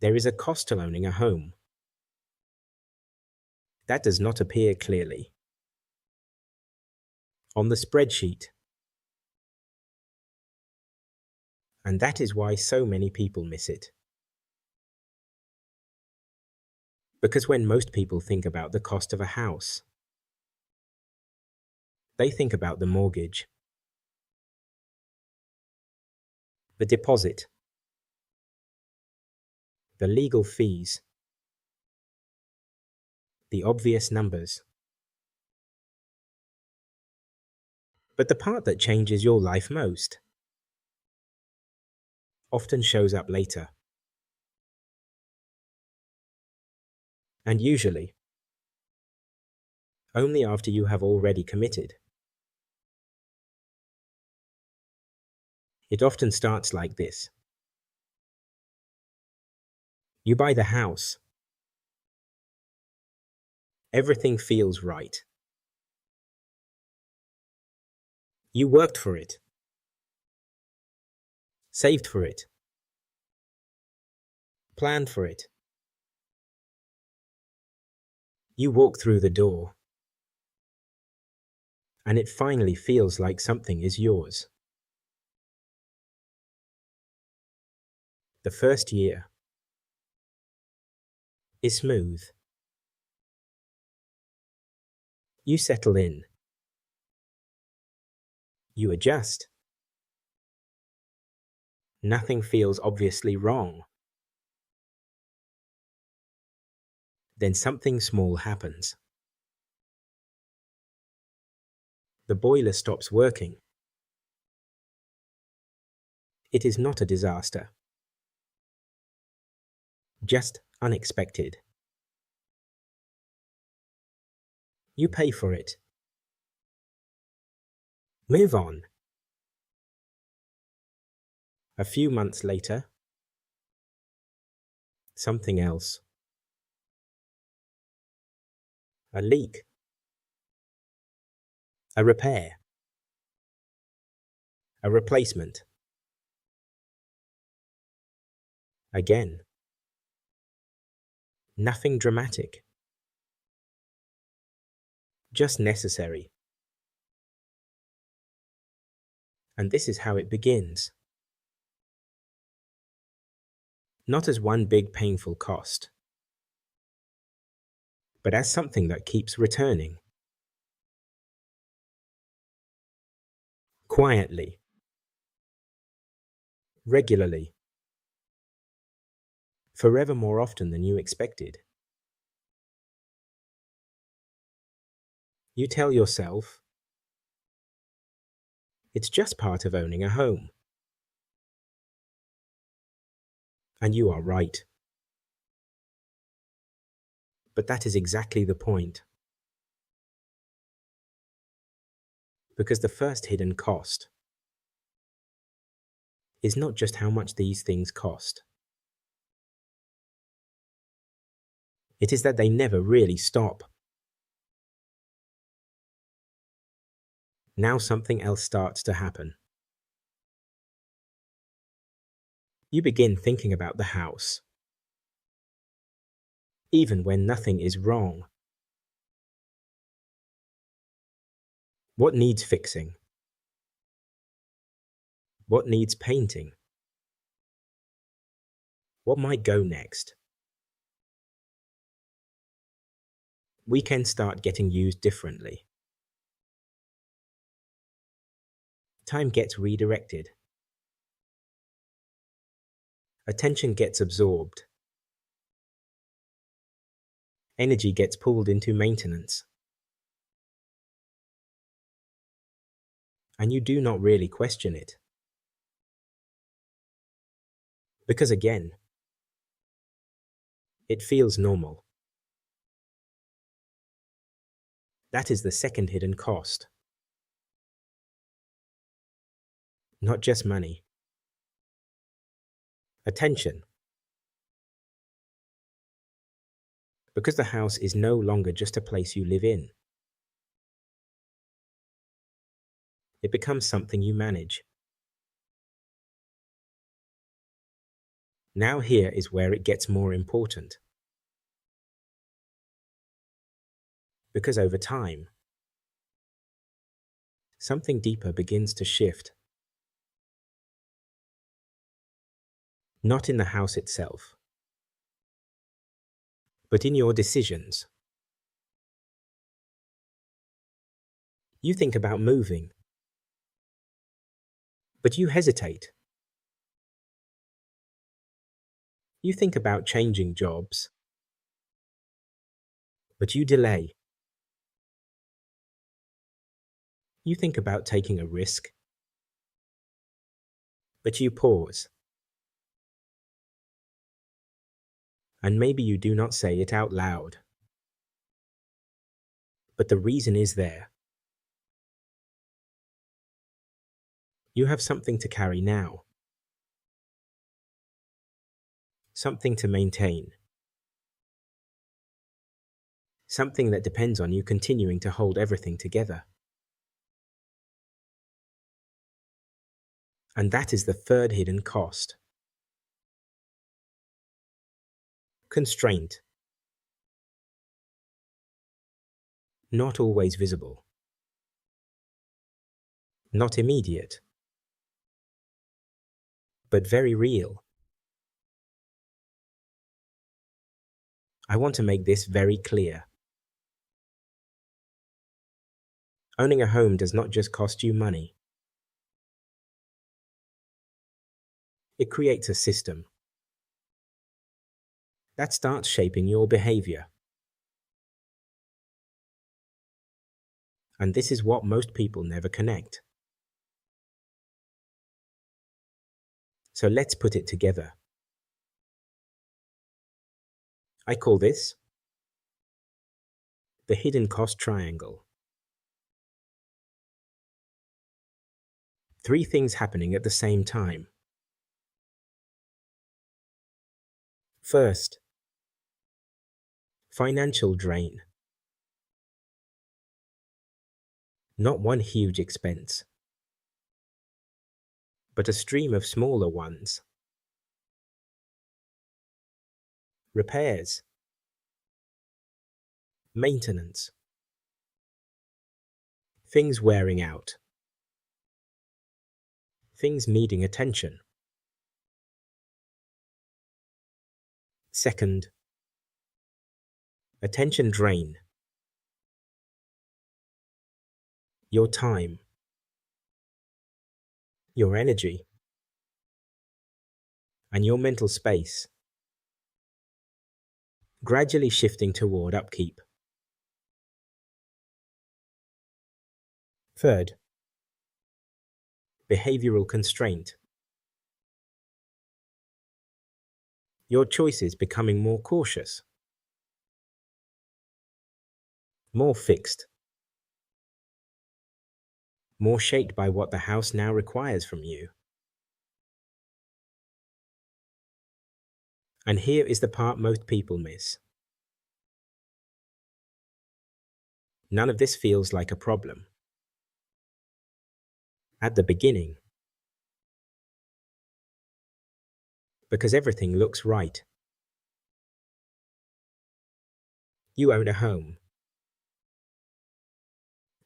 There is a cost to owning a home. That does not appear clearly on the spreadsheet. And that is why so many people miss it. Because when most people think about the cost of a house, they think about the mortgage, the deposit, the legal fees, the obvious numbers. But the part that changes your life most often shows up later. And usually, only after you have already committed. It often starts like this. You buy the house. Everything feels right. You worked for it, saved for it, planned for it. You walk through the door, and it finally feels like something is yours. The first year is smooth. You settle in. You adjust. Nothing feels obviously wrong. Then something small happens. The boiler stops working. It is not a disaster. Just unexpected. You pay for it. Move on. A few months later, something else. A leak. A repair. A replacement. Again. Nothing dramatic. Just necessary. And this is how it begins. Not as one big painful cost, but as something that keeps returning. Quietly. Regularly. Forever more often than you expected. You tell yourself, it's just part of owning a home. And you are right. But that is exactly the point. Because the first hidden cost is not just how much these things cost. It is that they never really stop. Now something else starts to happen. You begin thinking about the house, even when nothing is wrong. What needs fixing? What needs painting? What might go next? Weekends start getting used differently. Time gets redirected. Attention gets absorbed. Energy gets pulled into maintenance. And you do not really question it. Because again, it feels normal. That is the second hidden cost. Not just money. Attention. Because the house is no longer just a place you live in. It becomes something you manage. Now here is where it gets more important. Because over time, something deeper begins to shift. Not in the house itself, but in your decisions. You think about moving, but you hesitate. You think about changing jobs, but you delay. You think about taking a risk, but you pause. And maybe you do not say it out loud. But the reason is there. You have something to carry now. Something to maintain. Something that depends on you continuing to hold everything together. And that is the third hidden cost. Constraint. Not always visible. Not immediate. But very real. I want to make this very clear. Owning a home does not just cost you money. It creates a system that starts shaping your behavior. And this is what most people never connect. So let's put it together. I call this the hidden cost triangle. 3 things happening at the same time. First, financial drain. Not one huge expense, but a stream of smaller ones. Repairs. Maintenance. Things wearing out. Things needing attention. Second, attention drain. Your time. Your energy. And your mental space. Gradually shifting toward upkeep. Third, behavioral constraint. Your choices becoming more cautious, more fixed, more shaped by what the house now requires from you. And here is the part most people miss. None of this feels like a problem. At the beginning. Because everything looks right. You own a home.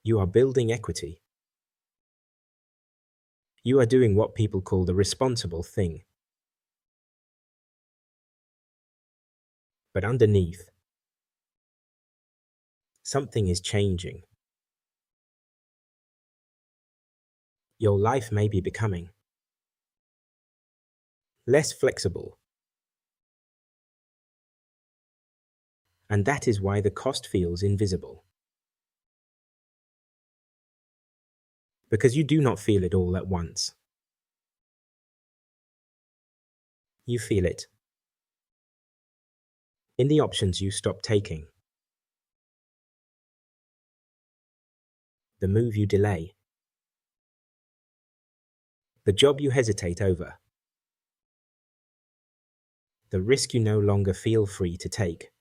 You are building equity. You are doing what people call the responsible thing. But underneath, something is changing. Your life may be becoming less flexible. And that is why the cost feels invisible. Because you do not feel it all at once. You feel it in the options you stop taking, the move you delay, the job you hesitate over, the risk you no longer feel free to take.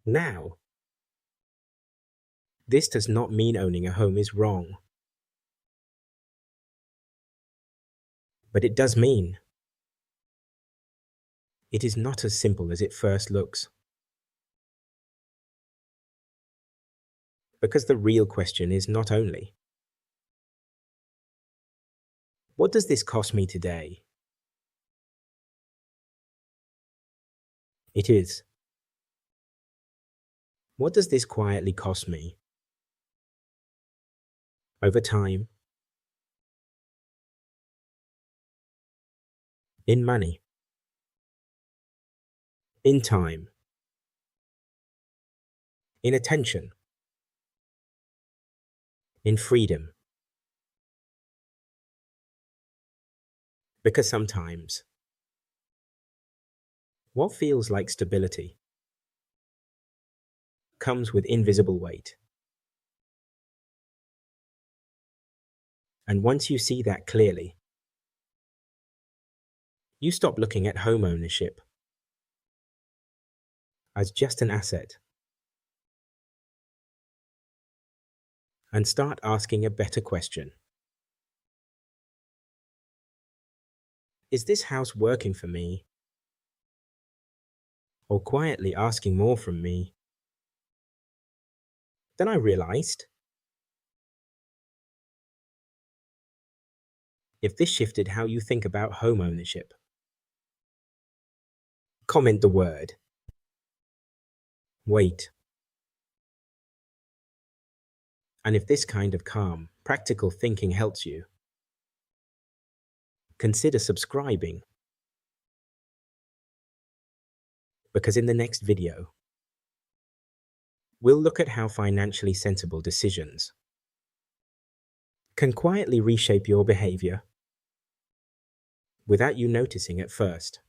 Now, this does not mean owning a home is wrong, But it does mean it is not as simple as it first looks. Because the real question is not only, what does this cost me today? It is, what does this quietly cost me? Over time, in money, in time, in attention, in freedom. Because sometimes, what feels like stability comes with invisible weight. And once you see that clearly, you stop looking at home ownership as just an asset and start asking a better question. Is this house working for me? Or quietly asking more from me? Then I realized, if this shifted how you think about home ownership, comment the word wait. And if this kind of calm, practical thinking helps you, consider subscribing. Because in the next video, we'll look at how financially sensible decisions can quietly reshape your behavior without you noticing at first.